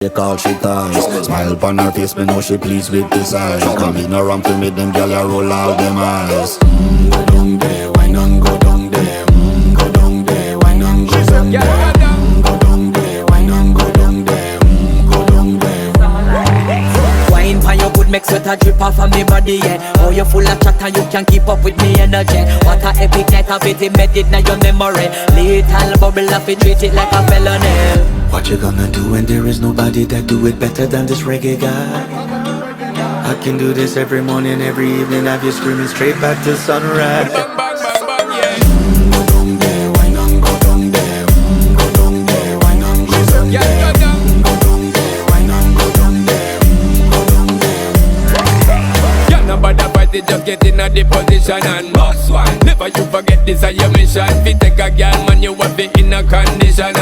They call she ties. Smile upon her face, me know she pleased with this eyes. Come in around to me, them gyal a roll out them eyes. Go down there, why not go down there? Go down there, why not go down there? Go down there, why not go down there? Go down there. Wine pan your good, make sweat a drip off of me body, yeah. Oh, you full of chatter, you can't keep up with me energy. What a epic night of it, embedded in your memory. Little bubble of it, treat it like a felony. What you gonna do when there is nobody that do it better than this reggae guy? I can do this every morning, every evening, have you screaming straight back to sunrise. Bang, bang, bang, bang, yeah. Go down there, why not go down there? Go down there, why not go down there? Yeah, go down. Go down there, why not go down there? Go down there. Yeah, nobody fight it, just get in a the position and boss one. Never you forget this is your mission. If you take a girl, man, you have it in a condition.